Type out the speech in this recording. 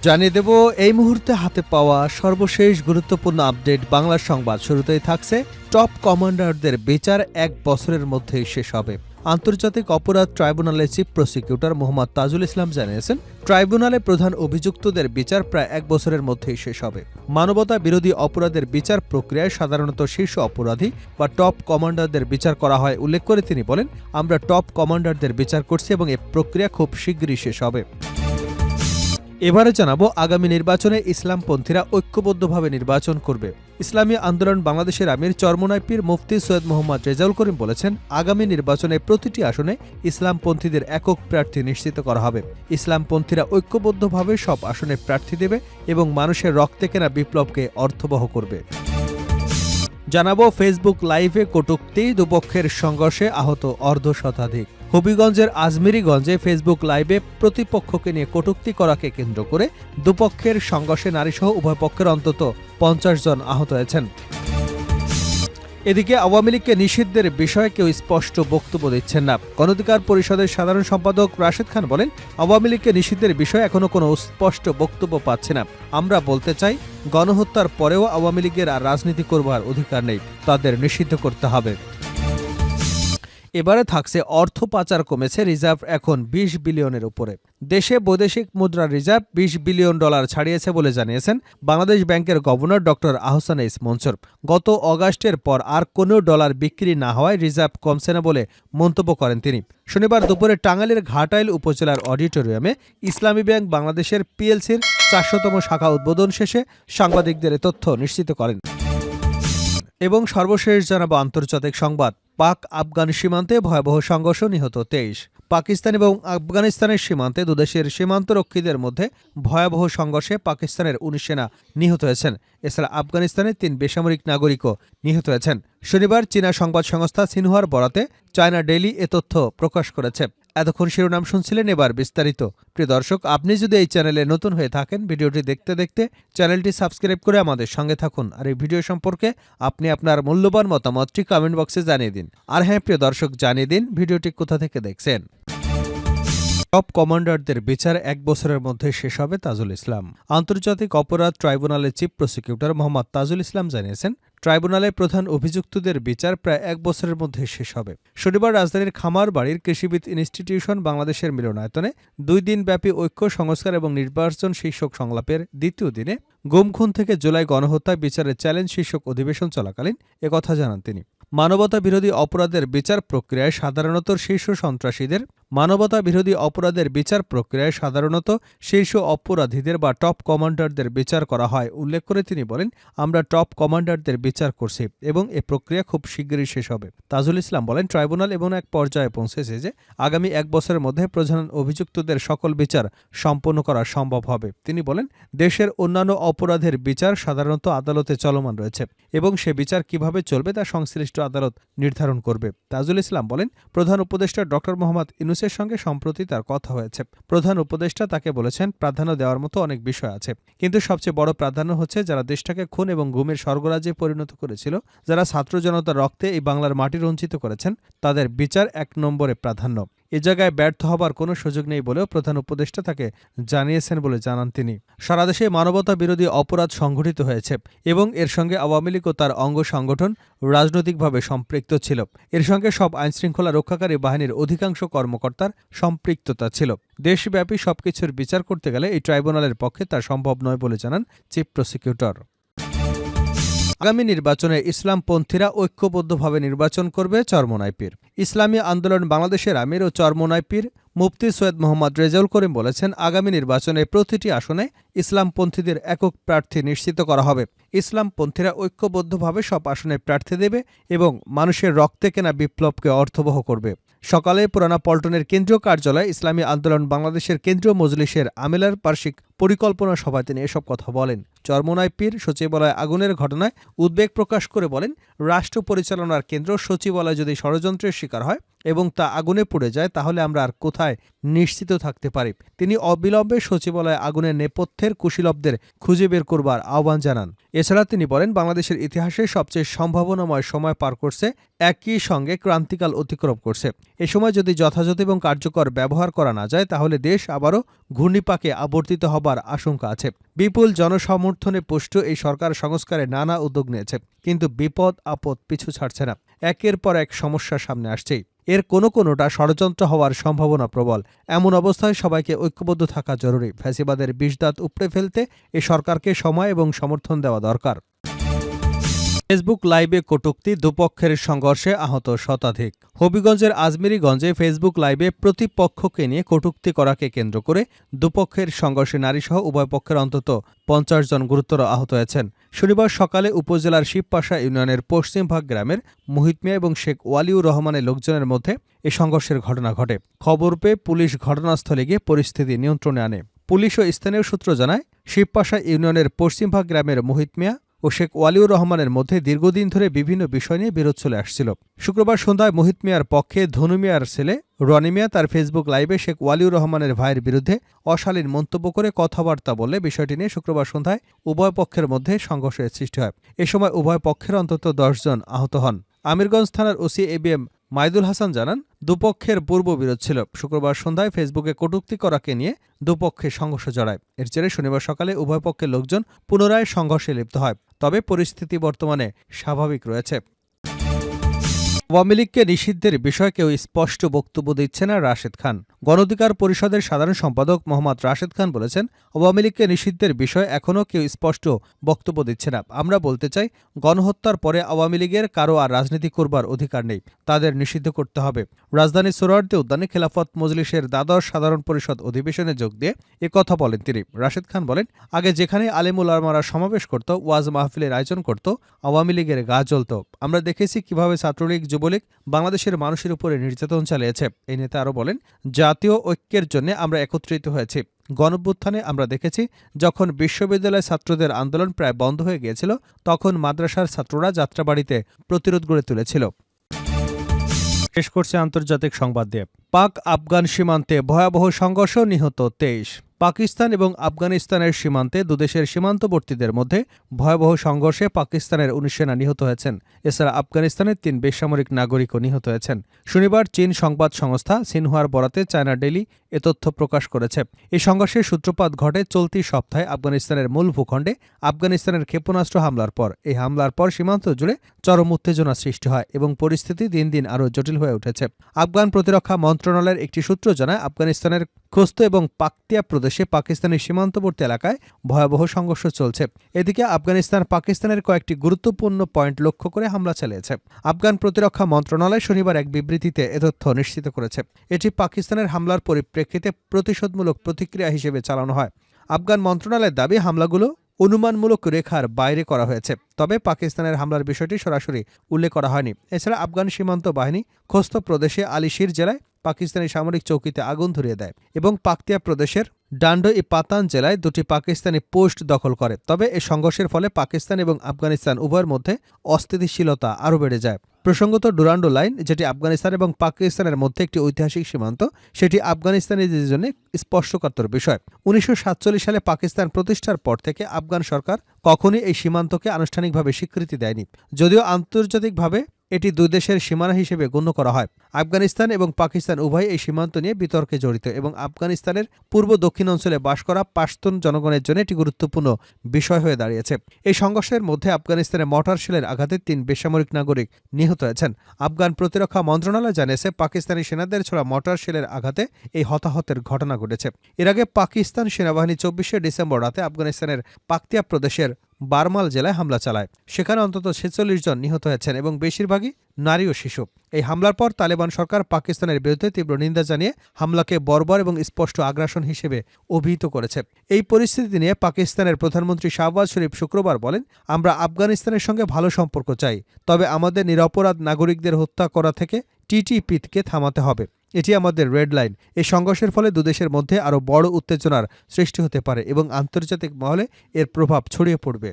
জানিয়ে দেব এই মুহূর্তে হাতে পাওয়া সর্বশেষ গুরুত্বপূর্ণ আপডেট বাংলা সংবাদ। শুরুতেই থাকছে টপ কমান্ডারদের বিচার 1 বছরের মধ্যেই শেষ হবে। আন্তর্জাতিক অপরাধ ট্রাইব্যুনালের চিফ প্রসিকিউটর মোহাম্মদ তাজুল ইসলাম জানিয়েছেন, ট্রাইব্যুনালে প্রধান অভিযুক্তদের বিচার প্রায় 1 বছরের মধ্যেই শেষ হবে। মানবতা বিরোধী অপরাধের বিচার প্রক্রিয়ায় সাধারণত শীর্ষ অপরাধী বা টপ কমান্ডারদের বিচার করা হয় উল্লেখ করে তিনি বলেন, আমরা টপ কমান্ডারদের বিচার করছি এবং এ প্রক্রিয়া খুব শীঘ্রই শেষ হবে। এবারে জানাবো, আগামী নির্বাচনে ইসলামপন্থীরা ঐক্যবদ্ধভাবে নির্বাচন করবে। ইসলামী আন্দোলন বাংলাদেশের আমির চরমোনাই পীর মুফতি সৈয়দ মোহাম্মদ রেজাউল করিম বলেছেন, আগামী নির্বাচনে প্রতিটি আসনে ইসলামপন্থীদের একক প্রার্থী নিশ্চিত করা হবে। ইসলামপন্থীরা ঐক্যবদ্ধভাবে সব আসনে প্রার্থী দেবে এবং মানুষের রক্তে কেনা বিপ্লবকে অর্থবহ করবে। জানাবো, ফেসবুক লাইভে কটূক্তি, দুপক্ষের সংঘর্ষে আহত অর্ধশতাধিক। হবিগঞ্জের আজমিরিগঞ্জে ফেসবুক লাইভে প্রতিপক্ষকে নিয়ে কটূক্তি করাকে কেন্দ্র করে দুপক্ষের সংঘর্ষে নারীসহ উভয় পক্ষের অন্তত 50 জন আহত হয়েছেন। এদিকে আওয়ামী লীগকে নিষিদ্ধের বিষয়ে কেউ স্পষ্ট বক্তব্য দিচ্ছেন না। গণঅধিকার পরিষদের সাধারণ সম্পাদক রাশেদ খান বলেন, আওয়ামী লীগকে নিষিদ্ধের বিষয়ে এখনো কোনো স্পষ্ট বক্তব্য পাচ্ছে না। আমরা বলতে চাই, গণহত্যার পরেও আওয়ামী লীগের আর রাজনীতি করবার অধিকার নেই, তাদের নিষিদ্ধ করতে হবে। এবারে থাকছে অর্থ পাচার কমেছে, রিজার্ভ এখন 20 বিলিয়নের উপরে। দেশে বৈদেশিক মুদ্রার রিজার্ভ $20 বিলিয়ন ছাড়িয়েছে বলে জানিয়েছেন বাংলাদেশ ব্যাংকের গভর্নর ডক্টর আহসান এইস মনসুর। গত অগাস্টের পর আর কোনো ডলার বিক্রি না হওয়ায় রিজার্ভ কমছে না বলে মন্তব্য করেন তিনি। শনিবার দুপুরে টাঙ্গাইলের ঘাটাইল উপজেলার অডিটোরিয়ামে ইসলামী ব্যাংক বাংলাদেশের পিএলসির 400তম শাখা উদ্বোধন শেষে সাংবাদিকদের তথ্য নিশ্চিত করেন। এবং সর্বশেষ জানাবো আন্তর্জাতিক সংবাদ। পাক আফগান সীমান্তে ভয়াবহ সংঘর্ষ, নিহত 23। পাকিস্তান এবং আফগানিস্তানের সীমান্তে দুদেশের সীমান্তরক্ষীদের মধ্যে ভয়াবহ সংঘর্ষে পাকিস্তানের 19 সেনা নিহত হয়েছেন। এছাড়া আফগানিস্তানের 3 বেসামরিক নাগরিকও নিহত হয়েছেন। শনিবার চীনা সংবাদ সংস্থা সিনহুয়ার বরাতে চায়না ডেইলি এ তথ্য প্রকাশ করেছে। এতক্ষণ শিরোনাম শুনছিলেন, এবার বিস্তারিত। প্রিয় দর্শক, আপনি যদি এই চ্যানেলে নতুন হয়ে থাকেন, ভিডিওটি দেখতে দেখতে চ্যানেলটি সাবস্ক্রাইব করে আমাদের সঙ্গে থাকুন। আর এই ভিডিও সম্পর্কে আপনি আপনার মূল্যবান মতামতটি কমেন্ট বক্সে জানিয়ে দিন। আর হ্যাঁ প্রিয় দর্শক, জানিয়ে দিন ভিডিওটি কোথা থেকে দেখছেন। টপ কমান্ডারদের বিচার 1 বছরের মধ্যে শেষ হবে, তাজুল ইসলাম। আন্তর্জাতিক অপরাধ ট্রাইব্যুনালের চিফ প্রসিকিউটর মোহাম্মদ তাজুল ইসলাম জানিয়েছেন, ট্রাইব্যুনালে প্রধান অভিযুক্তদের বিচার প্রায় 1 বছরের মধ্যে শেষ হবে। শনিবার রাজধানীর খামারবাড়ির কৃষিবিদ ইনস্টিটিউশন বাংলাদেশের মিলনায়তনে 2 দিনব্যাপী ঐক্য সংস্কার এবং নির্বাচন শীর্ষক সংলাপের দ্বিতীয় দিনে গুম খুন থেকে জুলাই গণহত্যা বিচারের চ্যালেঞ্জ শীর্ষক অধিবেশন চলাকালীন একথা জানান তিনি। মানবতা বিরোধী অপরাধের বিচার প্রক্রিয়ায় সাধারণত শীর্ষ সন্ত্রাসীদের শীর্ষ অপরাধীদের বা টপ কমান্ডারদের বিচার করা হয় উল্লেখ করে তিনি বলেন, আমরা টপ কমান্ডারদের বিচার করছি এবং এ প্রক্রিয়া খুব শীঘ্রই শেষ হবে। তাজুল ইসলাম বলেন, ট্রাইব্যুনাল এমন এক পর্যায়ে পৌঁছেছে যে আগামী 1 বছরের মধ্যে প্রধান অভিযুক্তদের সকল বিচার সম্পন্ন করা সম্ভব হবে। তিনি বলেন, দেশের অন্যান্য অপরাধের বিচার সাধারণত আদালতে চলমান রয়েছে এবং সে বিচার কিভাবে চলবে তা সংশ্লিষ্ট আদালত নির্ধারণ করবে। তাজুল ইসলাম বলেন, প্রধান উপদেষ্টা ডক্টর মোহাম্মদ ইউনূসের সঙ্গে সম্প্রতি তার কথা হয়েছে। প্রধান উপদেষ্টা তাকে বলেছেন, প্রাধান্য দেওয়ার মতো অনেক বিষয় আছে, কিন্তু সবচেয়ে বড় প্রাধান্য হচ্ছে যারা দেশটাকে খুন এবং গুমের স্বর্গরাজ্যে পরিণত করেছিল, যারা ছাত্র জনতার রক্তে এই বাংলার মাটি রঞ্জিত করেছেন, তাদের বিচার 1 নম্বরে প্রাধান্য। এ জায়গায় ব্যর্থ হবার কোনো সুযোগ নেই বলেও প্রধান উপদেষ্টা তাকে জানিয়েছেন বলে জানান তিনি। সারা দেশে মানবতা বিরোধী অপরাধ সংঘটিত হয়েছে এবং এর সঙ্গে আওয়ামী লীগ ও তার অঙ্গ সংগঠন রাজনৈতিকভাবে সম্পৃক্ত ছিল। এর সঙ্গে সব আইনশৃঙ্খলা রক্ষাকারী বাহিনীর অধিকাংশ কর্মকর্তার সম্পৃক্ততা ছিল। দেশব্যাপী সবকিছুর বিচার করতে গেলে এই ট্রাইব্যুনালের পক্ষে তা সম্ভব নয় বলে জানান চিফ প্রসিকিউটর। আগামী নির্বাচনে ইসলামপন্থীরা ঐক্যবদ্ধভাবে নির্বাচন করবে, চরমোনাই পীর। ইসলামী আন্দোলন বাংলাদেশের আমির ও চরমোনাই পীর মুফতি সৈয়দ মোহাম্মদ রেজাউল করিম বলেছেন, আগামী নির্বাচনে প্রতিটি আসনে ইসলামপন্থীদের একক প্রার্থী নিশ্চিত করা হবে। ইসলামপন্থীরা ঐক্যবদ্ধভাবে সব আসনে প্রার্থী দেবে এবং মানুষের রক্তে কেনা বিপ্লবকে অর্থবহ করবে। সকালে পুরানা পল্টনের কেন্দ্রীয় কার্যালয়ে ইসলামী আন্দোলন বাংলাদেশের কেন্দ্রীয় মজলিসের আমেলার বার্ষিক পরিকল্পনা সভায় তিনি এসব কথা বলেন। চরমোনাই পীর সচিবালয়ে আগুনের ঘটনায় উদ্বেগ প্রকাশ করে বলেন, রাষ্ট্র পরিচালনার কেন্দ্র সচিবালয় যদি ষড়যন্ত্রের শিকার হয় এবং তা আগুনে পুড়ে যায়, তাহলে আমরা আর কোথায় নিশ্চিত থাকতে পারি। তিনি অবিলম্বে সচিবালয়ে আগুনের নেপথ্যে তথ্যের কুশীলবদের খুঁজে বের করবার আহ্বান জানান। এছাড়া তিনি বলেন, বাংলাদেশের ইতিহাসে সবচেয়ে সম্ভাবনাময় সময় পার করছে, একই সঙ্গে ক্রান্তিকাল অতিক্রম করছে। এ সময় যদি যথাযথ এবং কার্যকর ব্যবহার করা না যায়, তাহলে দেশ আবারও ঘূর্ণিপাকে আবর্তিত হবার আশঙ্কা আছে। বিপুল জনসমর্থনে পুষ্ট এই সরকার সংস্কারে নানা উদ্যোগ নিয়েছে, কিন্তু বিপদ আপদ পিছু ছাড়ছে না। একের পর এক সমস্যা সামনে আসছেই। এর কোনোটা ষড়যন্ত্র হওয়ার সম্ভাবনা প্রবল। এমন অবস্থায় সবাইকে ঐক্যবদ্ধ থাকা জরুরি। ফ্যাসিবাদের বিষদাঁত উপড়ে ফেলতে এ সরকারকে সময় এবং সমর্থন দেওয়া দরকার। ফেসবুক লাইভে কটূক্তি, দুপক্ষের সংঘর্ষে আহত শতাধিক। হবিগঞ্জের আজমেরীগঞ্জে ফেসবুক লাইভে প্রতিপক্ষকে নিয়ে কটূক্তি করাকে কেন্দ্র করে দুপক্ষের সংঘর্ষে নারীসহ উভয় পক্ষের অন্তত ৫০ জন গুরুতর আহত হয়েছেন। শনিবার সকালে উপজেলার শিবপাশা ইউনিয়নের পশ্চিমভাগ গ্রামের মুহিত মিয়া এবং শেখ ওয়ালিউর রহমানের লোকজনের মধ্যে এ সংঘর্ষের ঘটনা ঘটে। খবর পেয়ে পুলিশ ঘটনাস্থলে গিয়ে পরিস্থিতি নিয়ন্ত্রণে আনে। পুলিশ ও স্থানীয় সূত্র জানায়, শিবপাশা ইউনিয়নের পশ্চিমভাগ গ্রামের মুহিত মিয়া ও শেখ ওয়ালিউর রহমানের মধ্যে দীর্ঘদিন ধরে বিভিন্ন বিষয় নিয়ে বিরোধ চলে আসছিল। শুক্রবার সন্ধ্যায় মুহিত মিয়ার পক্ষে ধনু মিয়ার ছেলে রনি মিয়া তার ফেসবুক লাইভে শেখ ওয়ালিউর রহমানের ভাইয়ের বিরুদ্ধে অশালীন মন্তব্য করে কথাবার্তা বললে বিষয়টি নিয়ে শুক্রবার সন্ধ্যায় উভয় পক্ষের মধ্যে সংঘর্ষের সৃষ্টি হয়। এ সময় উভয় পক্ষের অন্তত ১০ জন আহত হন। আমিরগঞ্জ থানার ওসি এবিএম মাইদুল হাসান জানান, দুপক্ষের পূর্ব বিরোধ ছিল। শুক্রবার সন্ধ্যায় ফেসবুকে কটূক্তি করাকে নিয়ে দুপক্ষে সংঘর্ষ জড়ায়। এর জেরে শনিবার সকালে উভয় পক্ষের লোকজন পুনরায় সংঘর্ষে লিপ্ত হয়। তবে পরিস্থিতি বর্তমানে স্বাভাবিক রয়েছে। আওয়ামী লীগকে নিষিদ্ধের বিষয়ে কেউ স্পষ্ট বক্তব্য দিচ্ছে না রাশেদ খান। গণঅধিকার পরিষদের সাধারণ সম্পাদক মোহাম্মদ রাশেদ খান বলেছেন, আওয়ামী লীগকে নিষিদ্ধের বিষয়ে এখনও কেউ স্পষ্ট বক্তব্য দিচ্ছে না। আমরা বলতে চাই, গণহত্যার পরে আওয়ামী লীগের কারো আর রাজনীতি করবার অধিকার নেই। তাদের নিষিদ্ধ করতে হবে। রাজধানীর সোহরাওয়ার্দী উদ্যানে খেলাফত মজলিসের দ্বাদশ সাধারণ পরিষদ অধিবেশনে যোগ দিয়ে একথা বলেন তিনি। রাশেদ খান বলেন, আগে যেখানে আলেম উলামারা সমাবেশ করত, ওয়াজ মাহফিলের আয়োজন করত, আওয়ামী লীগের গা জ্বলত। আমরা দেখেছি কিভাবে ছাত্রলীগ, যুবলীগ বাংলাদেশের মানুষের উপরে নির্যাতন চালিয়েছে। এই নেতা আরও বলেন, জাতীয় ঐক্যের জন্য আমরা একত্রিত হয়েছি। গণঅভ্যুত্থানে আমরা দেখেছি, যখন বিশ্ববিদ্যালয় ছাত্রদের আন্দোলন প্রায় বন্ধ হয়ে গিয়েছিল, তখন মাদ্রাসার ছাত্ররা যাত্রাবাড়িতে প্রতিরোধ গড়ে তুলেছিল। শেষ করছে আন্তর্জাতিক সংবাদ দিয়ে। পাক আফগান সীমান্তে ভয়াবহ সংঘর্ষ, নিহত ২৩। পাকিস্তান এবং আফগানিস্তানের সীমান্তে দুদেশের সীমান্তবর্তীদের মধ্যে ভয়াবহ সংঘর্ষে পাকিস্তানের ১৯ সেনা নিহত হয়েছেন। এছাড়া আফগানিস্তানের ৩ বেসামরিক নাগরিকও নিহত হয়েছেন। শনিবার চীন সংবাদ সংস্থা সিনহুয়ার বরাতে চায়না ডেইলি এ তথ্য প্রকাশ করেছে। এই সংঘর্ষের সূত্রপাত ঘটে চলতি সপ্তাহে আফগানিস্তানের মূল ভূখণ্ডে আফগানিস্তানের ক্ষেপণাস্ত্র হামলার পর। এই হামলার পর সীমান্ত জুড়ে চরম উত্তেজনা সৃষ্টি হয় এবং পরিস্থিতি দিন দিন আরও জটিল হয়ে উঠেছে। আফগান প্রতিরক্ষা মন্ত্রণালয়ের একটি সূত্র জানায়, আফগানিস্তানের খোস্ত এবং পাকতিয়া প্রদেশে পাকিস্তানি সীমান্তবর্তী এলাকায় ভয়াবহ সংঘর্ষ চলছে। এদিকে আফগানিস্তান পাকিস্তানের কয়েকটি গুরুত্বপূর্ণ পয়েন্ট লক্ষ্য করে হামলা চালিয়েছে। আফগান প্রতিরক্ষা মন্ত্রণালয় শনিবার এক বিবৃতিতে এ তথ্য নিশ্চিত করেছে। এটি পাকিস্তানের হামলার পরিপ্রেক্ষিতে প্রতিশোধমূলক প্রতিক্রিয়া হিসেবে চালানো হয়। আফগান মন্ত্রণালয়ের দাবি, হামলাগুলো অনুমানমূলক রেখার বাইরে করা হয়েছে। তবে পাকিস্তানের হামলার বিষয়টি সরাসরি উল্লেখ করা হয়নি। এছাড়া আফগান সীমান্ত বাহিনী খোস্ত প্রদেশে আলিশির জেলায় পাকিস্তানি সামরিক চৌকিতে আগুন ধরিয়ে দেয় এবং পাকতিয়া প্রদেশের ডান্ডো-ই-পাতান জেলায় ২টি পাকিস্তানি পোস্ট দখল করে। তবে এই সংঘর্ষের ফলে পাকিস্তান এবং আফগানিস্তান উভয়ের মধ্যে অস্থিতিশীলতা আরও বেড়ে যায়। প্রসঙ্গত, ডুরান্ডো লাইন, যেটি আফগানিস্তান এবং পাকিস্তানের মধ্যে একটি ঐতিহাসিক সীমান্ত, সেটি আফগানিস্তানিদের জন্য স্পর্শকাতর বিষয়। ১৯৪৭ সালে পাকিস্তান প্রতিষ্ঠার পর থেকে আফগান সরকার কখনই এই সীমান্তকে আনুষ্ঠানিকভাবে স্বীকৃতি দেয়নি, যদিও আন্তর্জাতিকভাবে এটি দুই দেশের সীমানা হিসেবে গণ্য করা হয়। আফগানিস্তান এবং পাকিস্তান উভয় এই সীমান্ত নিয়ে বিতর্কে জড়িত এবং আফগানিস্তানের পূর্ব দক্ষিণ অঞ্চলে বাস করা পাশতুন জনগণের জন্য এটি গুরুত্বপূর্ণ বিষয় হয়ে দাঁড়িয়েছে। এই সংঘর্ষের মধ্যে আফগানিস্তানের মর্টার শেলের আঘাতে ৩ বেসামরিক নাগরিক নিহত হয়েছেন। আফগান প্রতিরক্ষা মন্ত্রণালয় জানিয়েছে, পাকিস্তানি সেনাদের ছোড়া মর্টার শেলের আঘাতে এই হতাহতের ঘটনা ঘটেছে। এর আগে পাকিস্তান সেনাবাহিনী ২৪শে ডিসেম্বর রাতে আফগানিস্তানের পাকতিয়া প্রদেশের বারমাল জেলায় হামলা চালায়। সেখানে অন্তত ৪৬ জন নিহত হয়েছেন এবং বেশিরভাগই নারী ও শিশু। এই হামলার পর তালেবান সরকার পাকিস্তানের বিরুদ্ধে তীব্র নিন্দা জানিয়ে হামলাকে বর্বর এবং স্পষ্ট আগ্রাসন হিসেবে অভিহিত করেছে। এই পরিস্থিতি নিয়ে পাকিস্তানের প্রধানমন্ত্রী শাহবাজ শরীফ শুক্রবার বলেন, আমরা আফগানিস্তানের সঙ্গে ভালো সম্পর্ক চাই, তবে আমাদের নিরপরাধ নাগরিকদের হত্যা করা থেকে টিটিপিকে থামাতে হবে। এটি আমাদের রেড লাইন। এই সংঘর্ষের ফলে দুদেশের মধ্যে আরও বড় উত্তেজনার সৃষ্টি হতে পারে এবং আন্তর্জাতিক মহলে এর প্রভাব ছড়িয়ে পড়বে।